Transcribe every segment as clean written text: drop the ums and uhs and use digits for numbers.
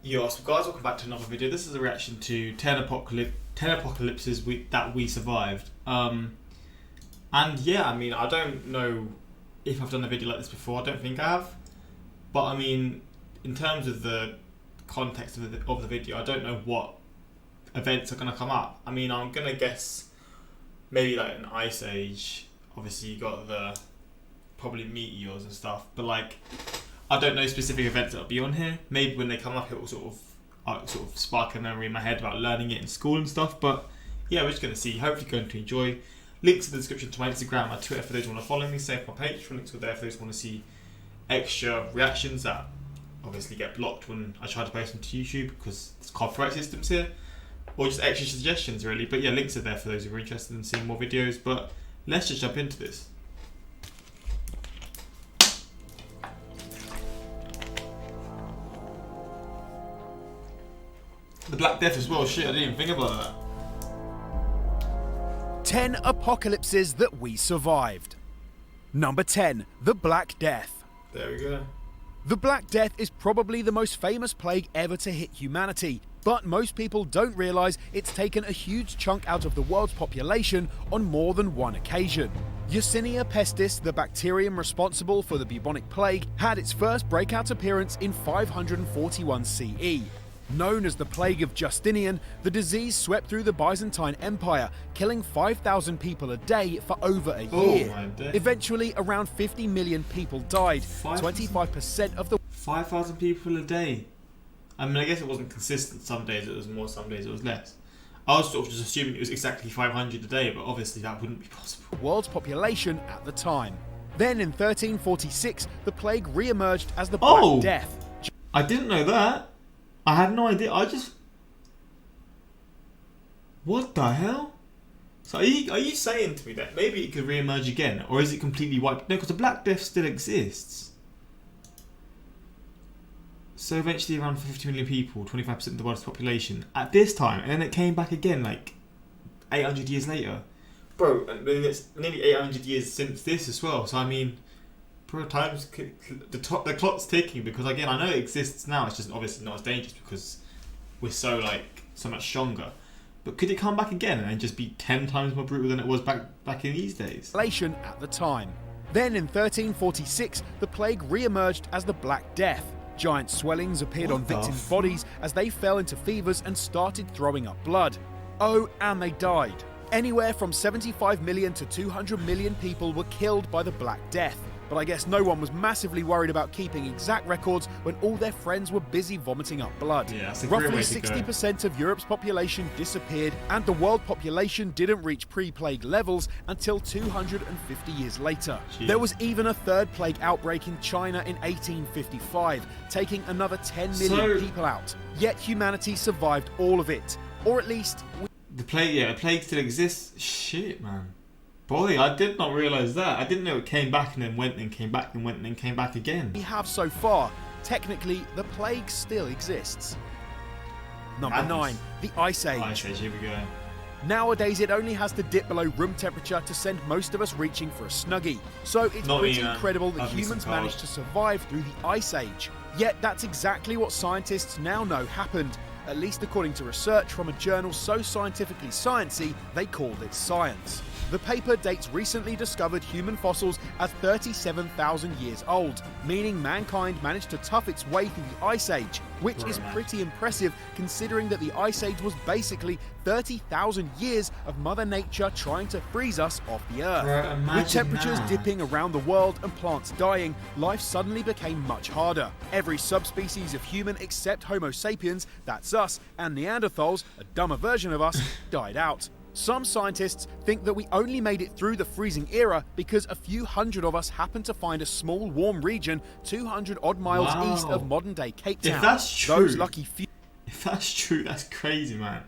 Yo, so guys, welcome back to another video. This is a reaction to 10 apocalypses that we survived. And yeah, I mean, I don't know if I've done a video like this before. I don't think I have. But I mean, in terms of the context of the video, I don't know what events are going to come up. I mean, I'm going to guess maybe like an ice age. Obviously, you got the probably meteors and stuff. But like, I don't know specific events that'll be on here. Maybe when they come up, it will sort of spark a memory in my head about learning it in school and stuff. But yeah, we're just going to see. Hopefully going to enjoy. Links in the description to my Instagram, my Twitter for those who want to follow me. Same for my Patreon. Links are there for those who want to see extra reactions that obviously get blocked when I try to post them to YouTube because there's copyright systems here. Or just extra suggestions really. But yeah, links are there for those who are interested in seeing more videos. But let's just jump into this. The Black Death as well, shit, I didn't even think about that. 10 apocalypses that we survived. Number 10, the Black Death. There we go. The Black Death is probably the most famous plague ever to hit humanity, but most people don't realise it's taken a huge chunk out of the world's population on more than one occasion. Yersinia pestis, the bacterium responsible for the bubonic plague, had its first breakout appearance in 541 CE. Known as the Plague of Justinian, the disease swept through the Byzantine Empire, killing 5,000 people a day for over a year. Eventually, around 50 million people died, 25% of the... 5,000 people a day. I mean, I guess it wasn't consistent. Some days it was more, some days it was less. I was sort of just assuming it was exactly 500 a day, but obviously that wouldn't be possible. World's population at the time. Then in 1346, the plague re-emerged as the Black Death. I didn't know that. I had no idea. What the hell? So are you saying to me that maybe it could re-emerge again, or is it completely wiped? No, because the Black Death still exists. So eventually around 50 million people, 25% of the world's population at this time, and then it came back again like 800 years later. Bro, and then it's nearly 800 years since this as well. So I mean, bro, the clock's ticking, because again, I know it exists now. It's just obviously not as dangerous because we're so much stronger. But could it come back again and just be 10 times more brutal than it was back in these days? At the time. Then in 1346, the plague re-emerged as the Black Death. Giant swellings appeared on victims' bodies as they fell into fevers and started throwing up blood. Oh, and they died. Anywhere from 75 million to 200 million people were killed by the Black Death. But I guess no one was massively worried about keeping exact records when all their friends were busy vomiting up blood. Yeah, that's a Roughly great way to 60% of Europe's population disappeared, and the world population didn't reach pre-plague levels until 250 years later. Jeez. There was even a third plague outbreak in China in 1855, taking another 10 million people out. Yet humanity survived all of it. Or at least... The plague still exists? Shit, man. Boy, I did not realise that. I didn't know it came back and then went and came back and went and then came back again. We have so far. Technically, the plague still exists. Number 9, the Ice Age. Ice Age, here we go. Nowadays, it only has to dip below room temperature to send most of us reaching for a Snuggie. So it's pretty incredible that humans managed to survive through the Ice Age. Yet that's exactly what scientists now know happened. At least according to research from a journal so scientifically sciencey, they called it Science. The paper dates recently discovered human fossils as 37,000 years old, meaning mankind managed to tough its way through the Ice Age, which is pretty impressive considering that the Ice Age was basically 30,000 years of Mother Nature trying to freeze us off the Earth. With temperatures dipping around the world and plants dying, life suddenly became much harder. Every subspecies of human except Homo sapiens, that's us, and Neanderthals, a dumber version of us, died out. Some scientists think that we only made it through the freezing era because a few hundred of us happened to find a small warm region 200 odd miles east of modern-day Cape Town. If that's true, those lucky few... If that's true, that's crazy, man.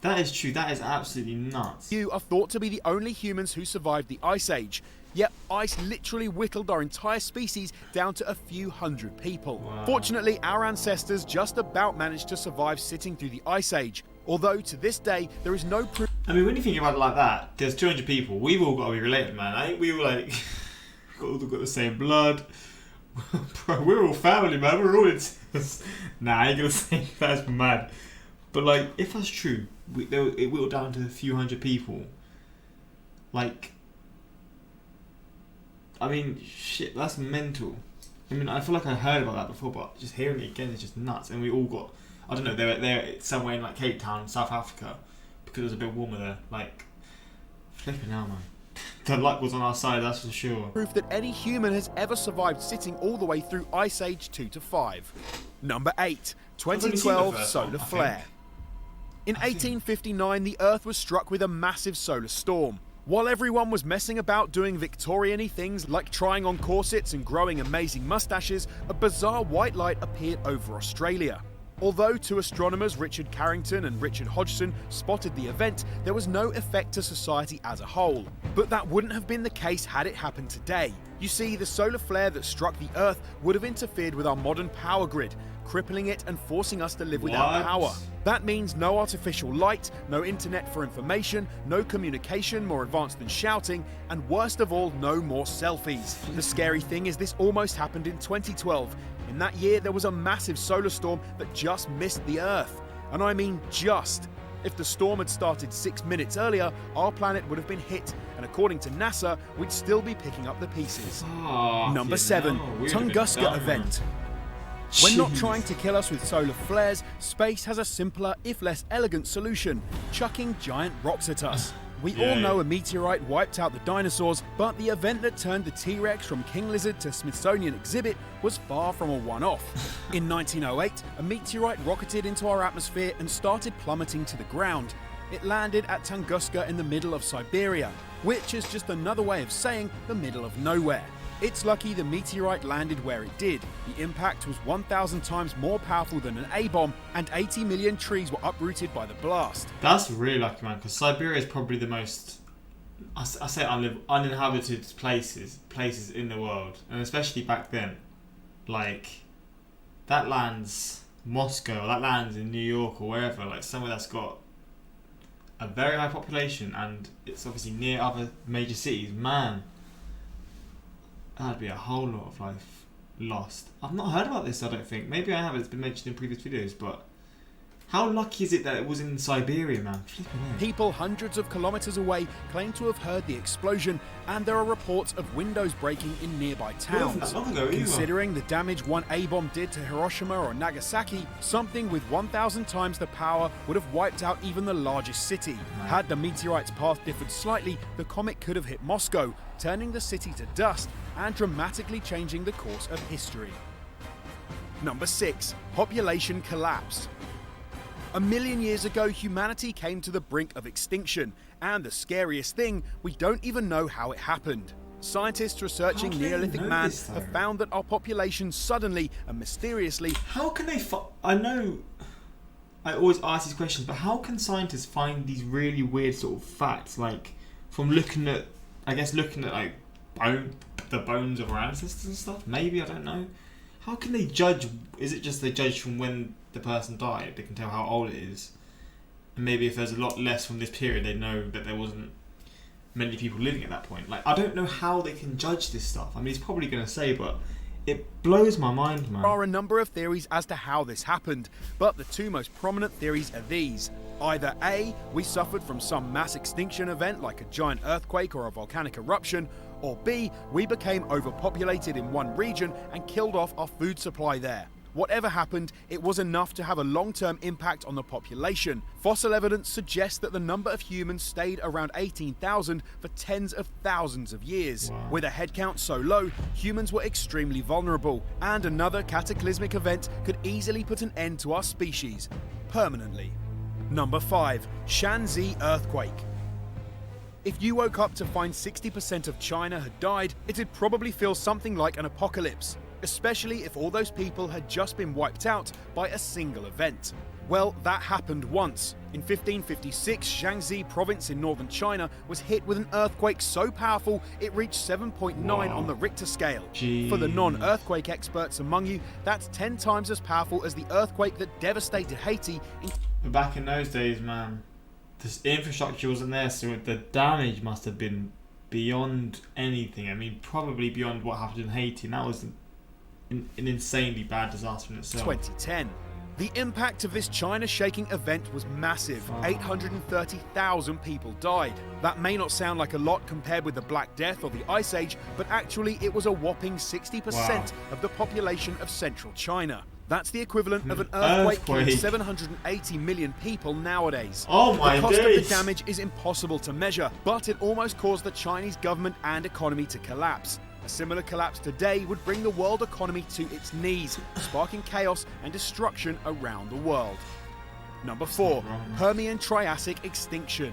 That is true. That is absolutely nuts. You are thought to be the only humans who survived the Ice Age. Yet ice literally whittled our entire species down to a few hundred people. Wow. Fortunately, our ancestors just about managed to survive sitting through the Ice Age. Although to this day, there is no proof. I mean, when you think about it like that, there's 200 people. We've all got to be related, man. I think we all all got the same blood. Bro, we're all family, man. We're all in this. Nah, I ain't gonna say that's mad. But like, if that's true, it whittled down to a few hundred people. Like, I mean, shit, that's mental. I mean, I feel like I heard about that before, but just hearing it again is just nuts. And we all got, I don't know, they're somewhere in like Cape Town, South Africa, because it was a bit warmer there. Like, flipping out, man. The luck was on our side, that's for sure. Proof that any human has ever survived sitting all the way through Ice Age 2 to 5. Number 8, 2012 solar flare. In 1859, the Earth was struck with a massive solar storm. While everyone was messing about doing Victorian-y things like trying on corsets and growing amazing mustaches, a bizarre white light appeared over Australia. Although two astronomers, Richard Carrington and Richard Hodgson, spotted the event, there was no effect to society as a whole. But that wouldn't have been the case had it happened today. You see, the solar flare that struck the Earth would have interfered with our modern power grid, crippling it and forcing us to live without power. That means no artificial light, no internet for information, no communication more advanced than shouting, and worst of all, no more selfies. The scary thing is this almost happened in 2012. In that year, there was a massive solar storm that just missed the Earth. And I mean just. If the storm had started 6 minutes earlier, our planet would have been hit, and according to NASA, we'd still be picking up the pieces. Number 7, Tunguska Event. When not trying to kill us with solar flares, space has a simpler, if less elegant solution: chucking giant rocks at us. We all know a meteorite wiped out the dinosaurs, but the event that turned the T-Rex from King Lizard to Smithsonian exhibit was far from a one-off. In 1908, a meteorite rocketed into our atmosphere and started plummeting to the ground. It landed at Tunguska in the middle of Siberia, which is just another way of saying the middle of nowhere. It's lucky the meteorite landed where it did. The impact was 1,000 times more powerful than an A-bomb, and 80 million trees were uprooted by the blast. That's really lucky, man, because Siberia is probably the most, I say uninhabited places in the world, and especially back then. Like, that lands Moscow, or that lands in New York or wherever, like somewhere that's got a very high population, and it's obviously near other major cities. Man, that'd be a whole lot of life lost. I've not heard about this, I don't think. Maybe I have, it's been mentioned in previous videos, but how lucky is it that it was in Siberia, man? People hundreds of kilometers away claim to have heard the explosion, and there are reports of windows breaking in nearby towns. Considering the damage one A-bomb did to Hiroshima or Nagasaki, something with 1,000 times the power would have wiped out even the largest city. Had the meteorite's path differed slightly, the comet could have hit Moscow, turning the city to dust and dramatically changing the course of history. Number 6, population collapse. 1 million years ago, humanity came to the brink of extinction, and the scariest thing, we don't even know how it happened. Scientists researching Neolithic man have found that our population suddenly and mysteriously... How can they I know I always ask these questions, but how can scientists find these really weird sort of facts, like from looking at like the bones of our ancestors and stuff? Maybe, I don't know. How can they judge? Is it just they judge from when the person died? They can tell how old it is. And maybe if there's a lot less from this period, they know that there wasn't many people living at that point. Like, I don't know how they can judge this stuff. I mean, he's probably going to say, but it blows my mind, man. There are a number of theories as to how this happened, but the two most prominent theories are these. Either A, we suffered from some mass extinction event like a giant earthquake or a volcanic eruption, or B, we became overpopulated in one region and killed off our food supply there. Whatever happened, it was enough to have a long-term impact on the population. Fossil evidence suggests that the number of humans stayed around 18,000 for tens of thousands of years. Wow. With a headcount so low, humans were extremely vulnerable, and another cataclysmic event could easily put an end to our species, permanently. Number 5, Shanxi earthquake. If you woke up to find 60% of China had died, it'd probably feel something like an apocalypse, especially if all those people had just been wiped out by a single event. Well, that happened once. In 1556, Shanxi province in northern China was hit with an earthquake so powerful it reached 7.9 on the Richter scale. Jeez. For the non-earthquake experts among you, that's 10 times as powerful as the earthquake that devastated Haiti in... Back in those days, man, this infrastructure wasn't there, so the damage must have been beyond anything. I mean, probably beyond what happened in Haiti, and that was an insanely bad disaster in itself. 2010. The impact of this China-shaking event was massive. 830,000 people died. That may not sound like a lot compared with the Black Death or the Ice Age, but actually it was a whopping 60% of the population of central China. That's the equivalent of an earthquake killing 780 million people nowadays. Oh my days! The cost of the damage is impossible to measure, but it almost caused the Chinese government and economy to collapse. A similar collapse today would bring the world economy to its knees, sparking chaos and destruction around the world. Number 4. Permian Triassic Extinction.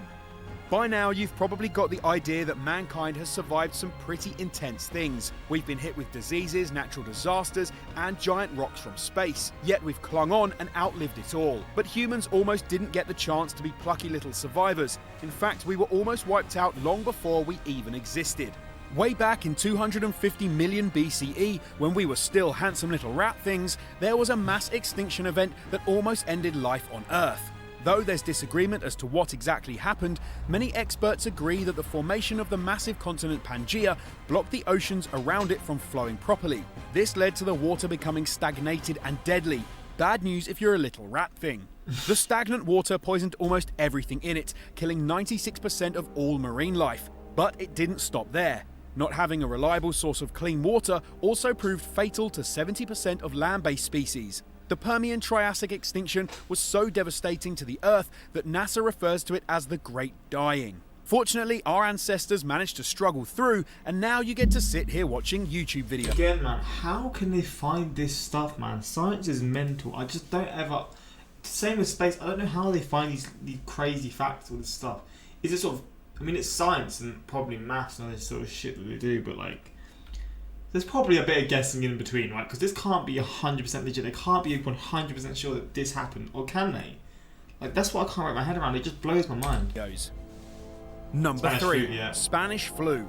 By now, you've probably got the idea that mankind has survived some pretty intense things. We've been hit with diseases, natural disasters, and giant rocks from space. Yet we've clung on and outlived it all. But humans almost didn't get the chance to be plucky little survivors. In fact, we were almost wiped out long before we even existed. Way back in 250 million BCE, when we were still handsome little rat things, there was a mass extinction event that almost ended life on Earth. Though there's disagreement as to what exactly happened, many experts agree that the formation of the massive continent Pangaea blocked the oceans around it from flowing properly. This led to the water becoming stagnated and deadly. Bad news if you're a little rat thing. The stagnant water poisoned almost everything in it, killing 96% of all marine life. But it didn't stop there. Not having a reliable source of clean water also proved fatal to 70% of land-based species. The Permian Triassic extinction was so devastating to the Earth that NASA refers to it as the Great Dying. Fortunately, our ancestors managed to struggle through, and now you get to sit here watching YouTube videos. Again, man, how can they find this stuff, man? Science is mental. I just don't ever... Same with space. I don't know how they find these crazy facts, all this stuff. Is it sort of... I mean, it's science and probably maths and all this sort of shit that they do, but like, there's probably a bit of guessing in between, right? Because this can't be 100% legit. They can't be 100% sure that this happened, or can they? Like, that's what I can't wrap my head around. It just blows my mind. Number 3, Spanish flu.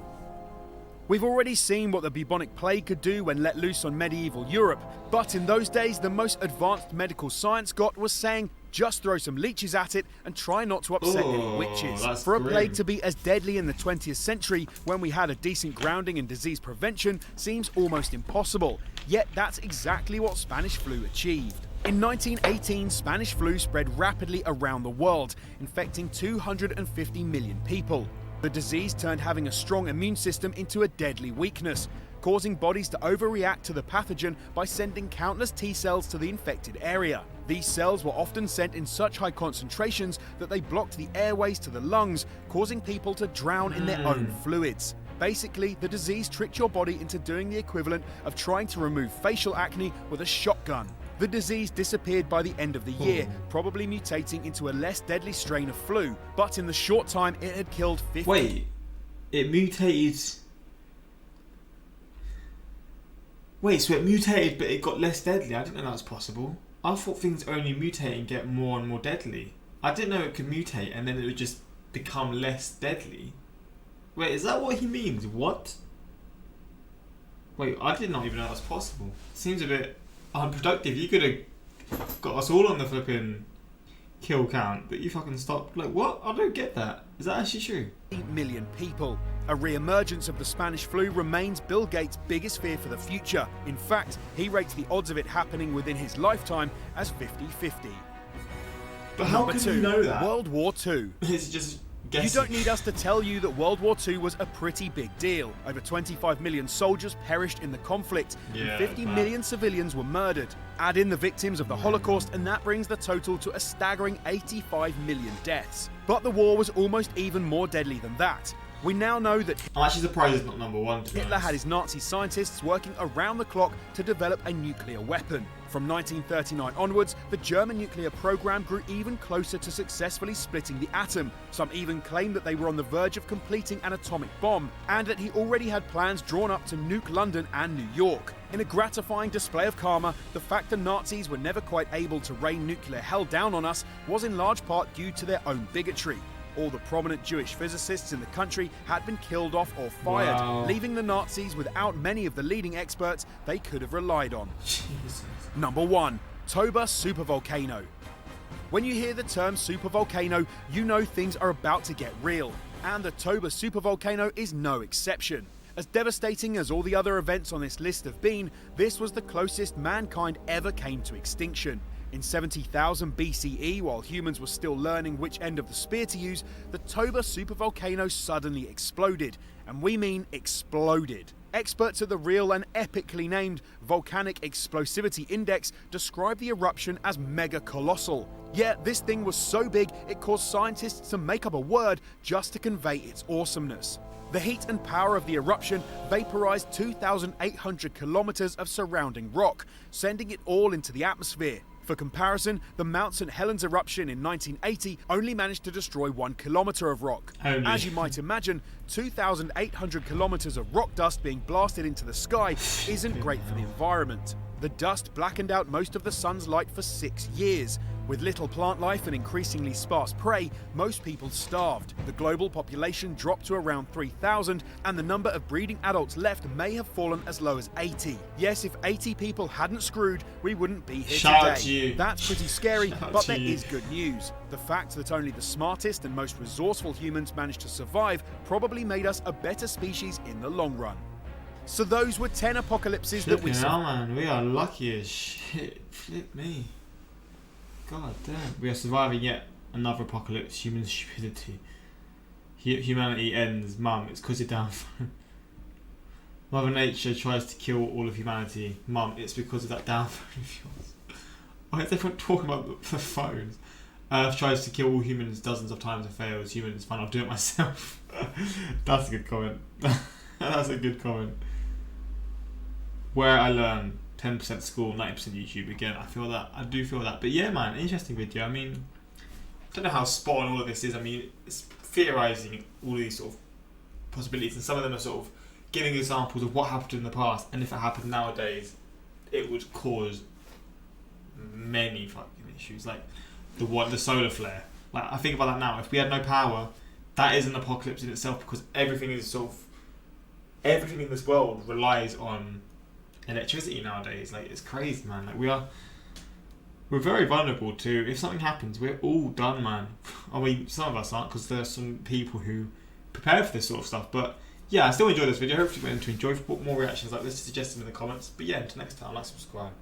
We've already seen what the bubonic plague could do when let loose on medieval Europe, but in those days, the most advanced medical science got was saying, just throw some leeches at it and try not to upset any witches. For a plague to be as deadly in the 20th century, when we had a decent grounding in disease prevention, seems almost impossible. Yet that's exactly what Spanish flu achieved. In 1918, Spanish flu spread rapidly around the world, infecting 250 million people. The disease turned having a strong immune system into a deadly weakness, causing bodies to overreact to the pathogen by sending countless T cells to the infected area. These cells were often sent in such high concentrations that they blocked the airways to the lungs, causing people to drown in their own fluids. Basically, the disease tricked your body into doing the equivalent of trying to remove facial acne with a shotgun. The disease disappeared by the end of the year, probably mutating into a less deadly strain of flu, but in the short time it had killed 50... Wait, it mutated... Wait, so it mutated but it got less deadly? I didn't know that was possible. I thought things only mutate and get more and more deadly. I didn't know it could mutate and then it would just become less deadly. Wait, is that what he means? What? Wait, I did not even know that was possible. Seems a bit unproductive. You could have got us all on the flipping kill count, but you fucking stopped. Like, what? I don't get that. Is that actually true? 8 million people. A re-emergence of the Spanish flu remains Bill Gates' biggest fear for the future. In fact, he rates the odds of it happening within his lifetime as 50-50. But how can you know that? World War II. It's just guessing. You don't need us to tell you that World War II was a pretty big deal. Over 25 million soldiers perished in the conflict, and 50 million civilians were murdered. Add in the victims of the Holocaust, and that brings the total to a staggering 85 million deaths. But the war was almost even more deadly than that. We now know that I'm actually surprised it's not number 1, to be Hitler honest. had his Nazi scientists working around the clock to develop a nuclear weapon. From 1939 onwards, the German nuclear program grew even closer to successfully splitting the atom. Some even claim that they were on the verge of completing an atomic bomb, and that he already had plans drawn up to nuke London and New York. In a gratifying display of karma, the fact the Nazis were never quite able to rain nuclear hell down on us was in large part due to their own bigotry. All the prominent Jewish physicists in the country had been killed off or fired, leaving the Nazis without many of the leading experts they could have relied on. Jesus. Number 1. Toba supervolcano. When you hear the term supervolcano, you know things are about to get real, and the Toba supervolcano is no exception. As devastating as all the other events on this list have been, this was the closest mankind ever came to extinction. In 70,000 BCE, while humans were still learning which end of the spear to use, the Toba supervolcano suddenly exploded. And we mean exploded. Experts at the real and epically named Volcanic Explosivity Index describe the eruption as mega-colossal. Yet this thing was so big it caused scientists to make up a word just to convey its awesomeness. The heat and power of the eruption vaporized 2,800 kilometers of surrounding rock, sending it all into the atmosphere. For comparison, the Mount St. Helens eruption in 1980 only managed to destroy 1 kilometer of rock. As you might imagine, 2,800 kilometers of rock dust being blasted into the sky isn't great for the environment. The dust blackened out most of the sun's light for 6 years. With little plant life and increasingly sparse prey, most people starved. The global population dropped to around 3,000, and the number of breeding adults left may have fallen as low as 80. Yes, if 80 people hadn't screwed, we wouldn't be here today. That's pretty scary, but there is good news. The fact that only the smartest and most resourceful humans managed to survive probably made us a better species in the long run. So those were 10 apocalypses that we saw. Man, we are lucky as shit. Flip me. God damn. We are surviving yet another apocalypse. Human stupidity. Humanity ends. Mum, it's because you're down. Mother Nature tries to kill all of humanity. Mum, it's because of that downphone of yours. Why is everyone talking about the phones? Earth tries to kill all humans dozens of times and fails. Humans, fine, I'll do it myself. That's a good comment. That's a good comment. Where I learn 10% school, 90% YouTube. Again, I do feel that. But yeah, man, interesting video. I mean, I don't know how spot on all of this is. I mean, it's theorising all these sort of possibilities, and some of them are sort of giving examples of what happened in the past, and if it happened nowadays, it would cause many fucking issues, like the solar flare. Like, I think about that now. If we had no power, that is an apocalypse in itself, because everything in this world relies on electricity nowadays. Like, it's crazy, man. Like, we're very vulnerable to, if something happens, we're all done, man. I mean, some of us aren't, because there's some people who prepare for this sort of stuff. But yeah, I still enjoyed this video. Hopefully you went to enjoy. For more reactions like this, suggest them in the comments. But yeah, until next time, like, subscribe.